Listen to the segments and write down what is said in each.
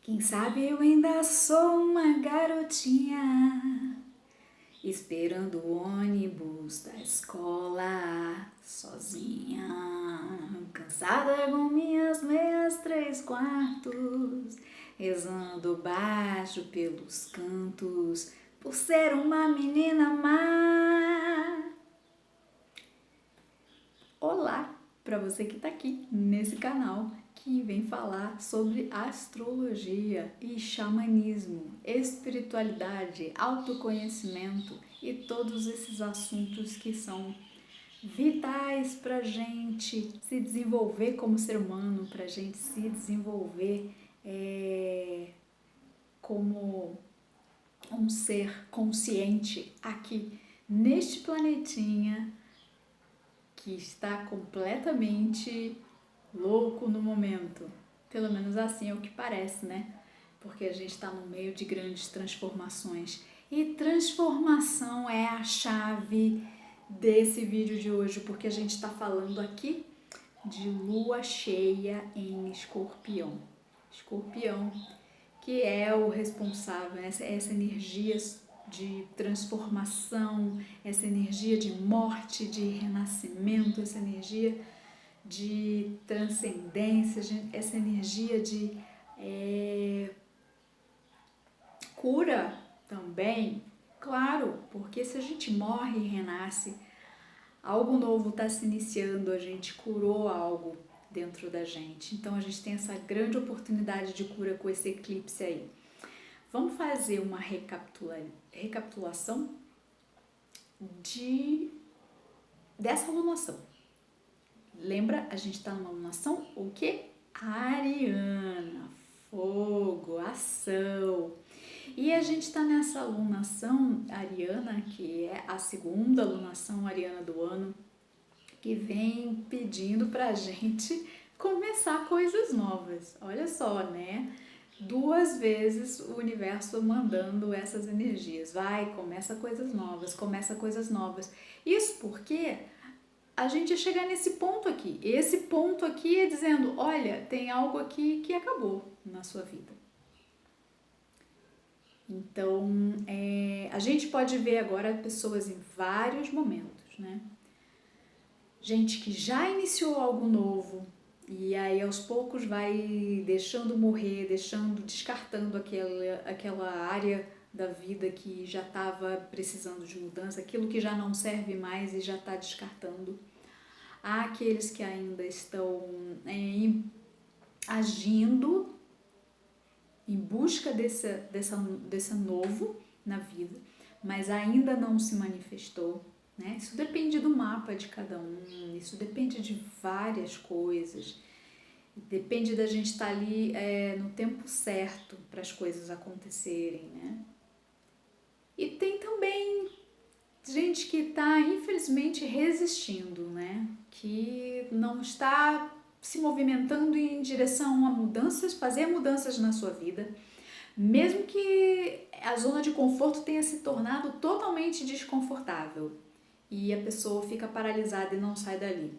Quem sabe eu ainda sou uma garotinha, esperando o ônibus da escola, sozinha, cansada com minhas meias 3/4, rezando baixo pelos cantos, por ser uma menina má. Olá para você que está aqui nesse canal que vem falar sobre astrologia e xamanismo, espiritualidade, autoconhecimento e todos esses assuntos que são vitais para a gente se desenvolver como ser humano, para a gente se desenvolver como um ser consciente aqui neste planetinha que está completamente louco no momento. Pelo menos assim é o que parece, né? Porque a gente está no meio de grandes transformações. E transformação é a chave desse vídeo de hoje, porque a gente está falando aqui de lua cheia em Escorpião. Escorpião, que é o responsável, essa energia de transformação, essa energia de morte, de renascimento, essa energia de transcendência, essa energia de cura também. Claro, porque se a gente morre e renasce, algo novo está se iniciando, a gente curou algo dentro da gente. Então a gente tem essa grande oportunidade de cura com esse eclipse aí. Vamos fazer uma recapitulação dessa alunação. Lembra, a gente está numa alunação o quê? Ariana, fogo, ação. E a gente está nessa alunação ariana, que é a segunda alunação ariana do ano, que vem pedindo pra gente começar coisas novas. Olha só, né? 2 vezes o universo mandando essas energias. Vai, começa coisas novas, começa coisas novas. Isso porque a gente ia chegar nesse ponto aqui. Esse ponto aqui é dizendo, olha, tem algo aqui que acabou na sua vida. Então, a gente pode ver agora pessoas em vários momentos, né? Gente que já iniciou algo novo e aí aos poucos vai deixando morrer, descartando aquela área da vida que já estava precisando de mudança, aquilo que já não serve mais e já está descartando. Há aqueles que ainda estão agindo em busca desse novo na vida, mas ainda não se manifestou. Né? Isso depende do mapa de cada um, isso depende de várias coisas, depende da gente estar ali no tempo certo para as coisas acontecerem. Né? E tem também gente que está infelizmente resistindo, né? Que não está se movimentando em direção a mudanças, fazer mudanças na sua vida, mesmo que a zona de conforto tenha se tornado totalmente desconfortável e a pessoa fica paralisada e não sai dali.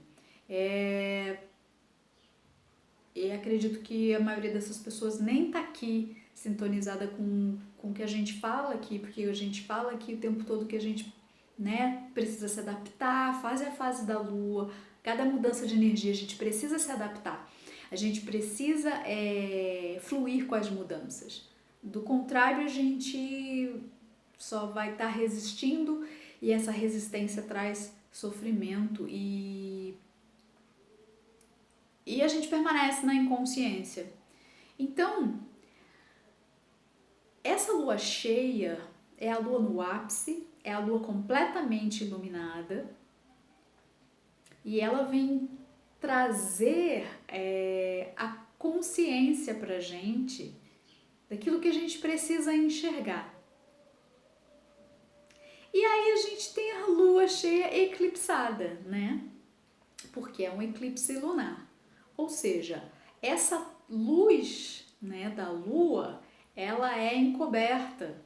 E acredito que a maioria dessas pessoas nem está aqui sintonizada com o que a gente fala aqui, porque a gente fala aqui o tempo todo que a gente, né, precisa se adaptar, a fase da lua, cada mudança de energia a gente precisa se adaptar, a gente precisa fluir com as mudanças. Do contrário, a gente só vai estar resistindo e essa resistência traz sofrimento e a gente permanece na inconsciência. Então, essa lua cheia é a lua no ápice, é a lua completamente iluminada e ela vem trazer a consciência pra gente daquilo que a gente precisa enxergar. E aí a gente tem a lua cheia eclipsada, né? Porque é um eclipse lunar. Ou seja, essa luz, né, da lua, ela é encoberta.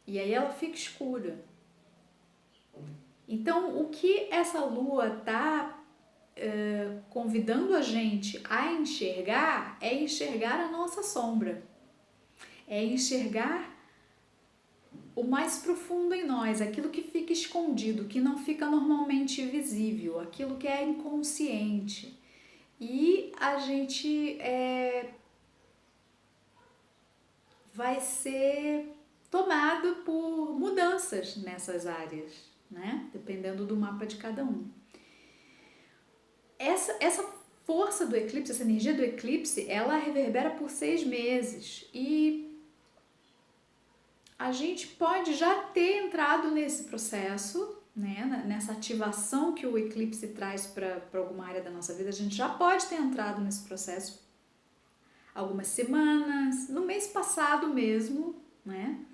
E aí ela fica escura. Então, o que essa lua está convidando a gente a enxergar é enxergar a nossa sombra, é enxergar o mais profundo em nós, aquilo que fica escondido, que não fica normalmente visível, aquilo que é inconsciente. E a gente vai ser tomado por mudanças nessas áreas, né? Dependendo do mapa de cada um. Essa força do eclipse, essa energia do eclipse, ela reverbera por 6 meses e a gente pode já ter entrado nesse processo, né? Nessa ativação que o eclipse traz para alguma área da nossa vida, a gente já pode ter entrado nesse processo algumas semanas, no mês passado mesmo, né?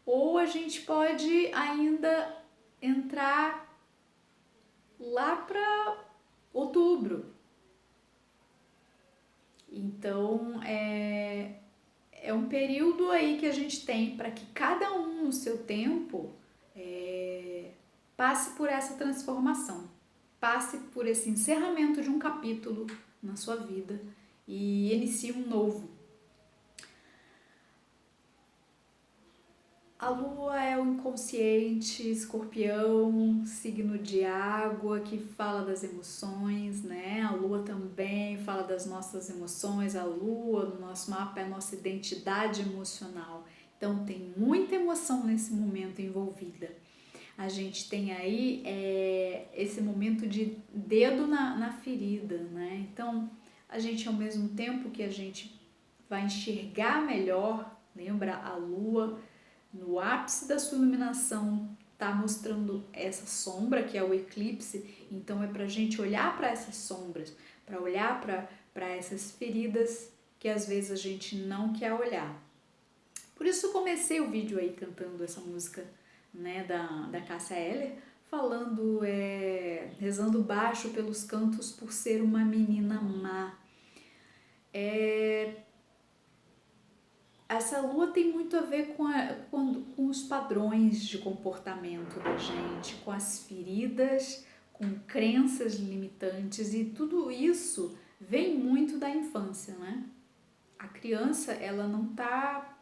Ou a gente pode ainda entrar lá para outubro. Então, é um período aí que a gente tem para que cada um no seu tempo passe por essa transformação, passe por esse encerramento de um capítulo na sua vida e inicie um novo. A lua é o inconsciente, escorpião, signo de água que fala das emoções, né? A lua também fala das nossas emoções, a lua no nosso mapa é a nossa identidade emocional. Então tem muita emoção nesse momento envolvida. A gente tem aí esse momento de dedo na ferida, né? Então a gente, ao mesmo tempo que a gente vai enxergar melhor, lembra a lua no ápice da sua iluminação, está mostrando essa sombra que é o eclipse, então é para a gente olhar para essas sombras, para olhar para essas feridas que às vezes a gente não quer olhar. Por isso eu comecei o vídeo aí cantando essa música, né, da Cássia Eller, falando, rezando baixo pelos cantos por ser uma menina má. Essa lua tem muito a ver com os padrões de comportamento da gente, com as feridas, com crenças limitantes, e tudo isso vem muito da infância, né? A criança, ela não está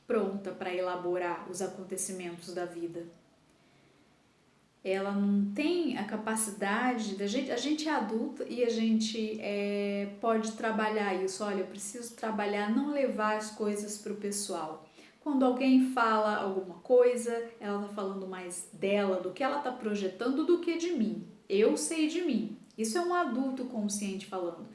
pronta para elaborar os acontecimentos da vida. Ela não tem a capacidade, a gente é adulta e a gente pode trabalhar isso. Olha, eu preciso trabalhar, não levar as coisas para o pessoal. Quando alguém fala alguma coisa, ela está falando mais dela, do que ela está projetando, do que de mim. Eu sei de mim. Isso é um adulto consciente falando.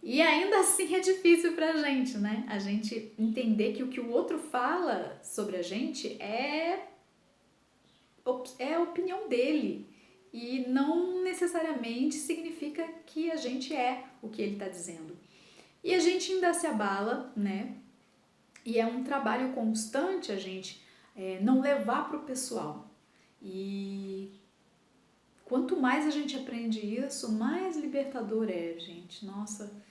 E ainda assim é difícil pra gente, né? A gente entender que o que o outro fala sobre a gente é a opinião dele e não necessariamente significa que a gente é o que ele está dizendo. E a gente ainda se abala, né? E é um trabalho constante a gente não levar para o pessoal. E quanto mais a gente aprende isso, mais libertador é, gente. Nossa,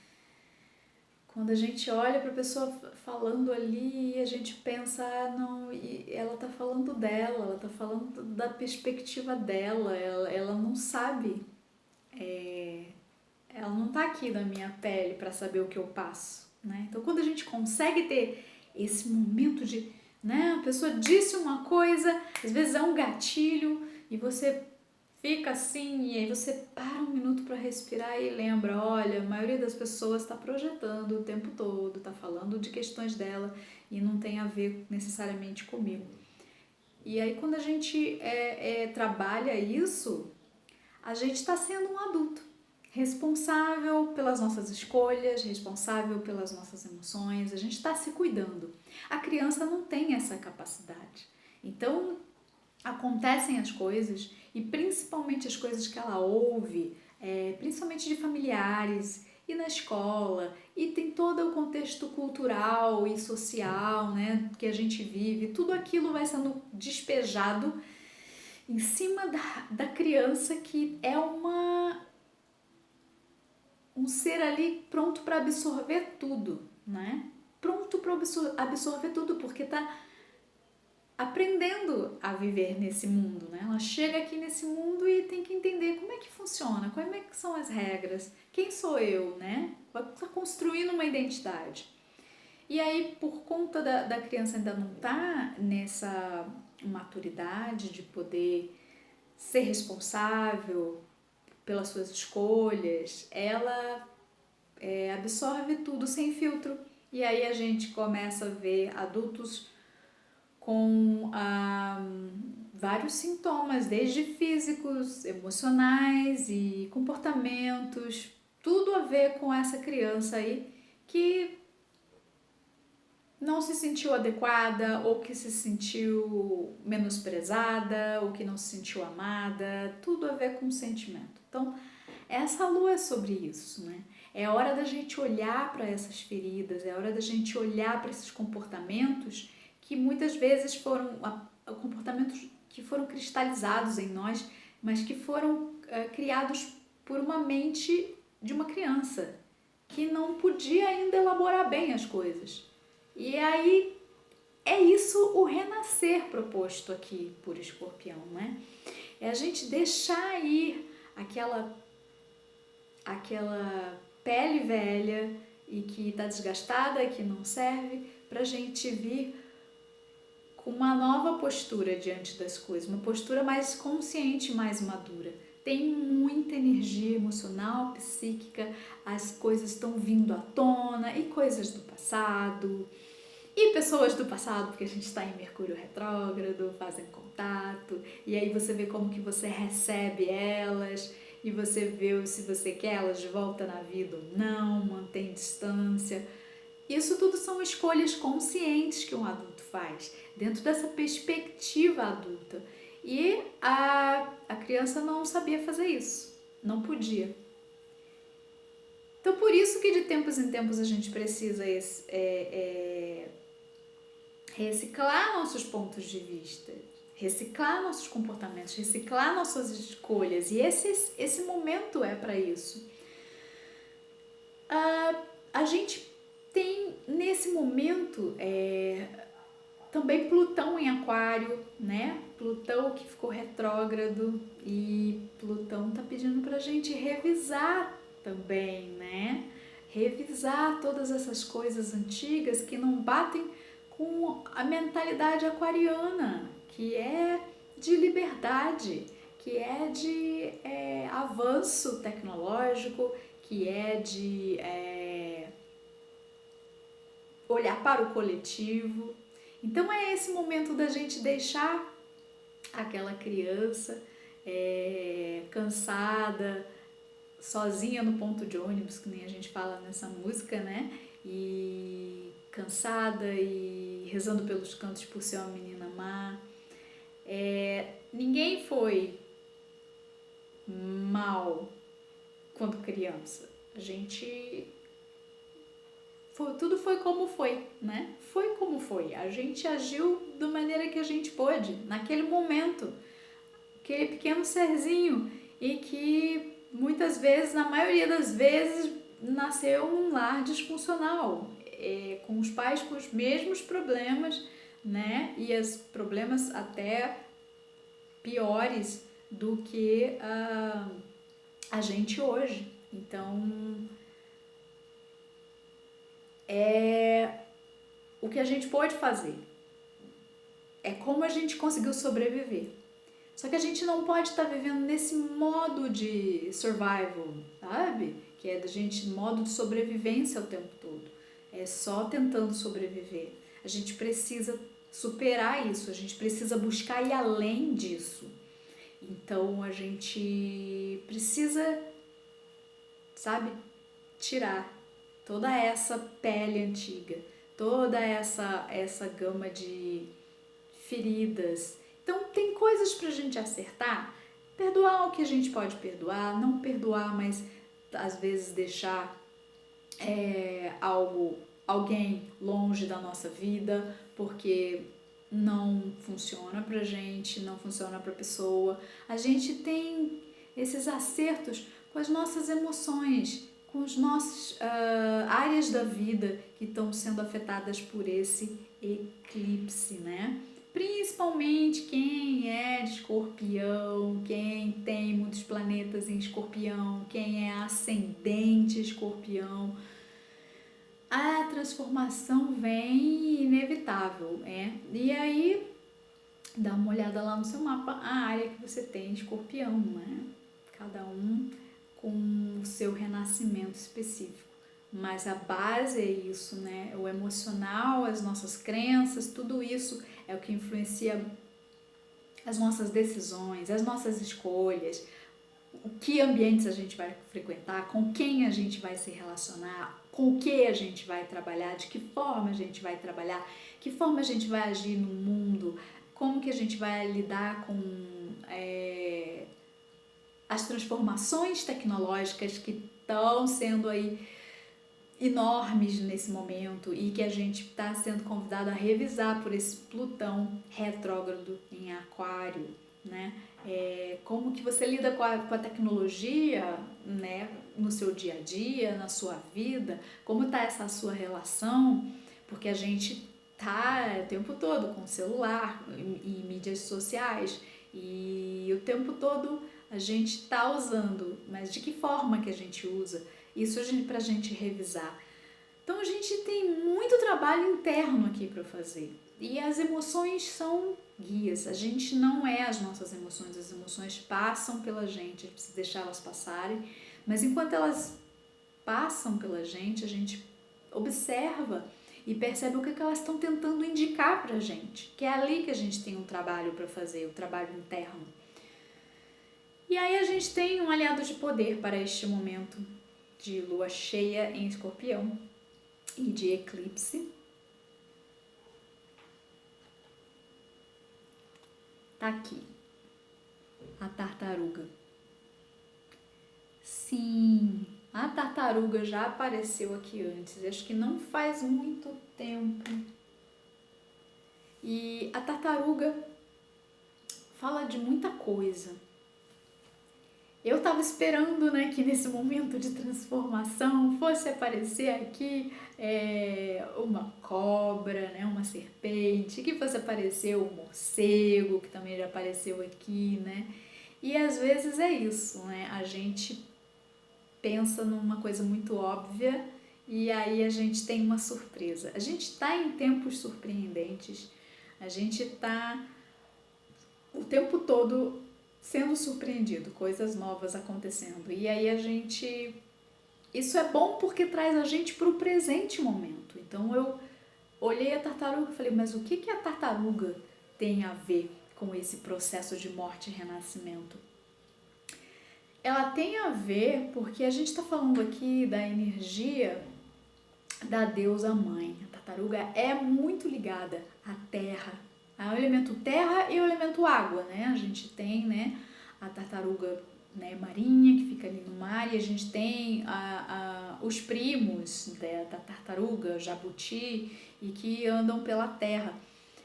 quando a gente olha para a pessoa falando ali e a gente pensa, não, ela está falando dela, ela está falando da perspectiva dela, ela não sabe, ela não está aqui na minha pele para saber o que eu passo, né? Então, quando a gente consegue ter esse momento de, né, a pessoa disse uma coisa, às vezes é um gatilho e você fica assim, e aí você para um minuto para respirar e lembra, olha, a maioria das pessoas está projetando o tempo todo, está falando de questões dela e não tem a ver necessariamente comigo. E aí quando a gente trabalha isso, a gente está sendo um adulto, responsável pelas nossas escolhas, responsável pelas nossas emoções, a gente está se cuidando. A criança não tem essa capacidade. Então, acontecem as coisas e principalmente as coisas que ela ouve, principalmente de familiares e na escola, e tem todo o contexto cultural e social, né, que a gente vive, tudo aquilo vai sendo despejado em cima da criança, que é um ser ali pronto para absorver tudo, né? Pronto para absorver tudo, porque tá aprendendo a viver nesse mundo, né? Ela chega aqui nesse mundo e tem que entender como é que funciona, como é que são as regras, quem sou eu, né? Ela está construindo uma identidade. E aí, por conta da criança ainda não estar nessa maturidade de poder ser responsável pelas suas escolhas, ela absorve tudo sem filtro. E aí a gente começa a ver adultos com vários sintomas, desde físicos, emocionais e comportamentos, tudo a ver com essa criança aí que não se sentiu adequada, ou que se sentiu menosprezada, ou que não se sentiu amada, tudo a ver com sentimento. Então, essa lua é sobre isso, né? É hora da gente olhar para essas feridas, é hora da gente olhar para esses comportamentos que muitas vezes foram comportamentos que foram cristalizados em nós, mas que foram criados por uma mente de uma criança que não podia ainda elaborar bem as coisas. E aí é isso o renascer proposto aqui por Escorpião, né? É a gente deixar ir aquela pele velha e que está desgastada, que não serve, para a gente vir com uma nova postura diante das coisas, uma postura mais consciente, mais madura. Tem muita energia emocional, psíquica, as coisas estão vindo à tona, e coisas do passado, e pessoas do passado, porque a gente está em Mercúrio retrógrado, fazem contato, e aí você vê como que você recebe elas, e você vê se você quer elas de volta na vida ou não, mantém distância. Isso tudo são escolhas conscientes que um adulto faz, dentro dessa perspectiva adulta. E a criança não sabia fazer isso, não podia. Então, por isso que de tempos em tempos a gente precisa reciclar nossos pontos de vista, reciclar nossos comportamentos, reciclar nossas escolhas. E esse momento é para isso. A gente tem nesse momento também Plutão em Aquário, né? Plutão que ficou retrógrado, e Plutão tá pedindo pra gente revisar também, né? Revisar todas essas coisas antigas que não batem com a mentalidade aquariana, que é de liberdade, que é de avanço tecnológico, que é de olhar para o coletivo. Então é esse momento da gente deixar aquela criança cansada, sozinha no ponto de ônibus, que nem a gente fala nessa música, né? E cansada e rezando pelos cantos por ser uma menina má. Ninguém foi mal quando criança. A gente... tudo foi como foi, né? Foi como foi. A gente agiu da maneira que a gente pôde, naquele momento. Aquele pequeno serzinho, e que muitas vezes, na maioria das vezes, nasceu num lar disfuncional, com os pais com os mesmos problemas, né? E os problemas até piores do que a gente hoje. Então, o que a gente pode fazer é como a gente conseguiu sobreviver. Só que a gente não pode estar vivendo nesse modo de survival, sabe? Que é da gente modo de sobrevivência o tempo todo. É só tentando sobreviver. A gente precisa superar isso, a gente precisa buscar ir além disso. Então a gente precisa, sabe, tirar toda essa pele antiga, toda essa gama de feridas. Então tem coisas pra gente acertar, perdoar o que a gente pode perdoar, não perdoar, mas às vezes deixar alguém longe da nossa vida, porque não funciona pra gente, não funciona pra pessoa. A gente tem esses acertos com as nossas emoções, com as nossas áreas da vida que estão sendo afetadas por esse eclipse, né? Principalmente quem é de Escorpião, quem tem muitos planetas em Escorpião, quem é ascendente Escorpião, a transformação vem inevitável, E aí, dá uma olhada lá no seu mapa, a área que você tem Escorpião, né? Cada um com o seu renascimento específico. Mas a base é isso, né? O emocional, as nossas crenças, tudo isso é o que influencia as nossas decisões, as nossas escolhas, o que ambientes a gente vai frequentar, com quem a gente vai se relacionar, com o que a gente vai trabalhar, de que forma a gente vai trabalhar, que forma a gente vai agir no mundo, como que a gente vai lidar com as transformações tecnológicas que estão sendo aí enormes nesse momento e que a gente está sendo convidado a revisar por esse Plutão retrógrado em Aquário, né? Como que você lida com a tecnologia, né? No seu dia a dia, na sua vida, como está essa sua relação, porque a gente tá o tempo todo com celular e mídias sociais e o tempo todo a gente tá usando, mas de que forma que a gente usa? Isso pra gente revisar. Então a gente tem muito trabalho interno aqui para fazer. E as emoções são guias. A gente não é as nossas emoções. As emoções passam pela gente. A gente precisa deixar elas passarem. Mas enquanto elas passam pela gente, a gente observa e percebe o que elas estão tentando indicar pra gente. Que é ali que a gente tem um trabalho para fazer, o trabalho interno. E aí a gente tem um aliado de poder para este momento de lua cheia em Escorpião e de eclipse. Tá aqui, a tartaruga. Sim, a tartaruga já apareceu aqui antes, acho que não faz muito tempo. E a tartaruga fala de muita coisa. Eu estava esperando, né, que nesse momento de transformação fosse aparecer aqui uma cobra, né, uma serpente, que fosse aparecer um morcego, que também já apareceu aqui, né? E às vezes é isso, né? A gente pensa numa coisa muito óbvia e aí a gente tem uma surpresa. A gente está em tempos surpreendentes, a gente está o tempo todo sendo surpreendido, coisas novas acontecendo. E aí isso é bom porque traz a gente para o presente momento. Então eu olhei a tartaruga e falei, mas o que a tartaruga tem a ver com esse processo de morte e renascimento? Ela tem a ver porque a gente está falando aqui da energia da deusa mãe. A tartaruga é muito ligada à terra, ao elemento terra e ao elemento água, né? A gente tem, né, a tartaruga, né, marinha, que fica ali no mar, e a gente tem os primos da tartaruga, jabuti, e que andam pela terra.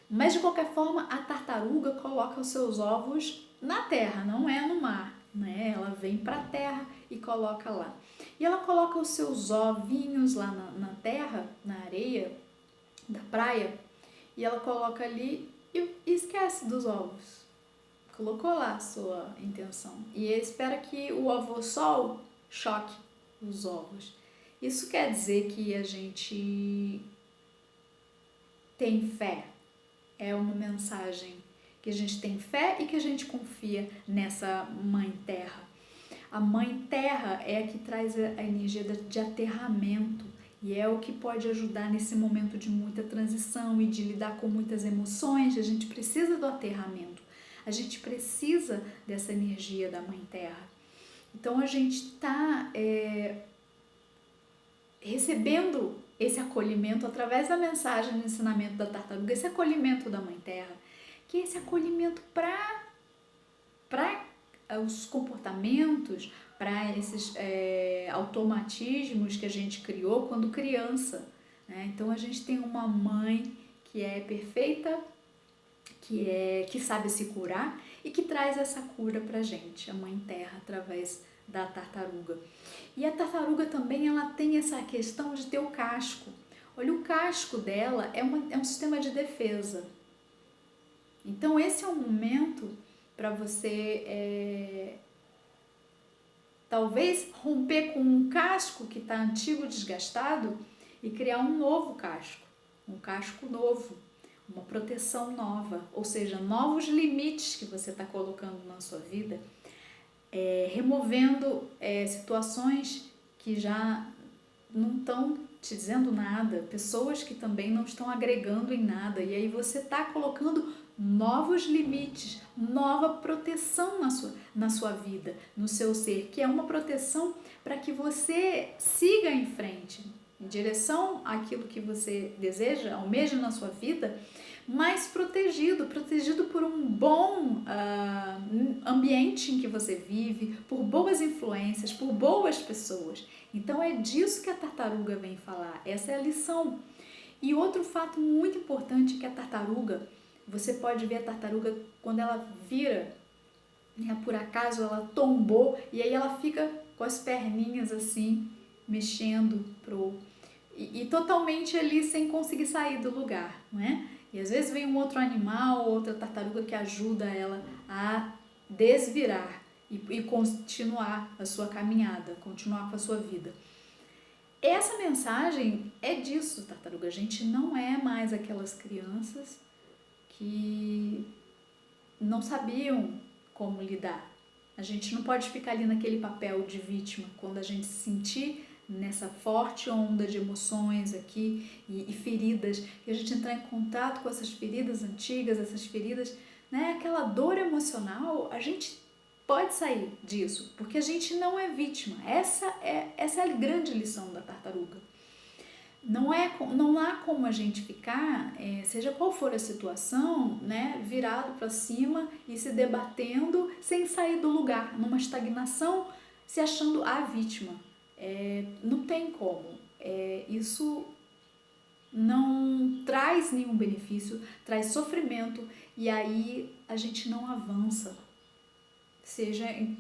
Mas de qualquer forma, a tartaruga coloca os seus ovos na terra, não é no mar, né? Ela vem para a terra e coloca lá. E ela coloca os seus ovinhos lá na terra, na areia da praia, e ela coloca ali e esquece dos ovos. Colocou lá a sua intenção e espera que o ovo-sol choque os ovos. Isso quer dizer que a gente tem fé. É uma mensagem que a gente tem fé e que a gente confia nessa Mãe Terra. A Mãe Terra é a que traz a energia de aterramento e é o que pode ajudar nesse momento de muita transição e de lidar com muitas emoções. A gente precisa do aterramento. A gente precisa dessa energia da Mãe Terra. Então a gente está recebendo esse acolhimento através da mensagem do ensinamento da tartaruga, esse acolhimento da Mãe Terra, que é esse acolhimento para os comportamentos, para esses automatismos que a gente criou quando criança, né? Então a gente tem uma mãe que é perfeita, que sabe se curar e que traz essa cura pra gente, a Mãe Terra, através da tartaruga. E a tartaruga também ela tem essa questão de ter o casco. Olha, o casco dela é um sistema de defesa. Então esse é um momento para você talvez romper com um casco que está antigo, desgastado, e criar um novo casco, um casco novo, uma proteção nova, ou seja, novos limites que você está colocando na sua vida, removendo situações que já não estão te dizendo nada, pessoas que também não estão agregando em nada, e aí você está colocando novos limites, nova proteção na sua vida, no seu ser, que é uma proteção para que você siga em frente, em direção àquilo que você deseja, almeja na sua vida, mais protegido por um bom ambiente em que você vive, por boas influências, por boas pessoas. Então é disso que a tartaruga vem falar, essa é a lição. E outro fato muito importante é que a tartaruga, você pode ver a tartaruga quando ela vira, né, por acaso ela tombou e aí ela fica com as perninhas assim, mexendo e totalmente ali sem conseguir sair do lugar, não é? E às vezes vem um outro animal, outra tartaruga que ajuda ela a desvirar e continuar a sua caminhada, continuar com a sua vida. Essa mensagem é disso, tartaruga. A gente não é mais aquelas crianças que não sabiam como lidar. A gente não pode ficar ali naquele papel de vítima quando a gente se sentir nessa forte onda de emoções aqui e feridas, e a gente entrar em contato com essas feridas antigas, essas feridas, né, aquela dor emocional, a gente pode sair disso, porque a gente não é vítima. Essa é a grande lição da tartaruga. Não há como a gente ficar, seja qual for a situação, né, virado para cima e se debatendo sem sair do lugar, numa estagnação, se achando a vítima. Não tem como. Isso não traz nenhum benefício, traz sofrimento e aí a gente não avança, seja em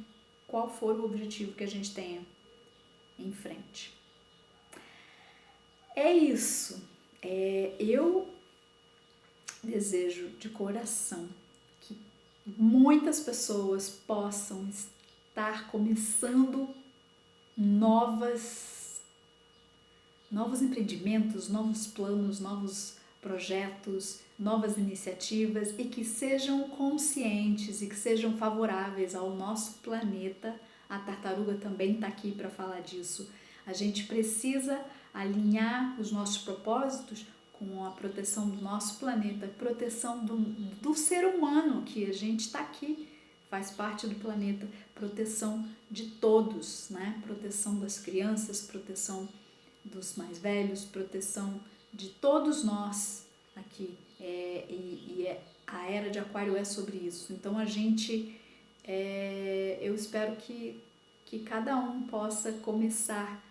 qual for o objetivo que a gente tenha em frente. É isso. Eu desejo de coração que muitas pessoas possam estar começando novos empreendimentos, novos planos, novos projetos, novas iniciativas e que sejam conscientes e que sejam favoráveis ao nosso planeta. A tartaruga também está aqui para falar disso. A gente precisa alinhar os nossos propósitos com a proteção do nosso planeta, proteção do ser humano, que a gente está aqui, faz parte do planeta, proteção de todos, né? Proteção das crianças, proteção dos mais velhos, proteção de todos nós aqui. A era de Aquário é sobre isso. Então a gente, eu espero que cada um possa começar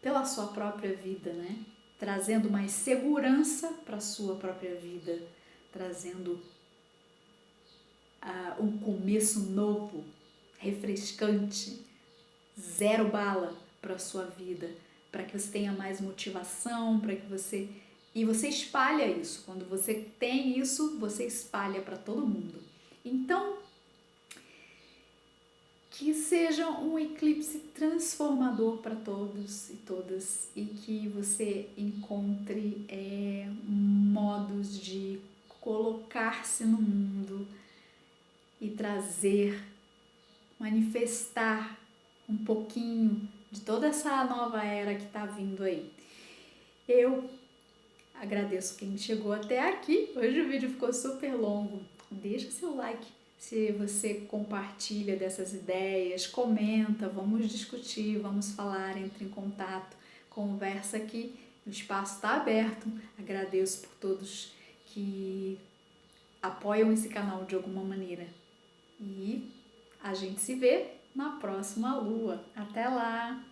pela sua própria vida, né? Trazendo mais segurança para a sua própria vida, trazendo um começo novo, refrescante, zero bala para a sua vida, para que você tenha mais motivação, para que você... E você espalha isso. Quando você tem isso, você espalha para todo mundo. Então, que seja um eclipse transformador para todos e todas e que você encontre modos de colocar-se no mundo e trazer, manifestar um pouquinho de toda essa nova era que está vindo aí. Eu agradeço quem chegou até aqui. Hoje o vídeo ficou super longo. Deixa seu like se você compartilha dessas ideias, comenta, vamos discutir, vamos falar, entre em contato, conversa aqui, o espaço está aberto. Agradeço por todos que apoiam esse canal de alguma maneira. E a gente se vê na próxima lua. Até lá!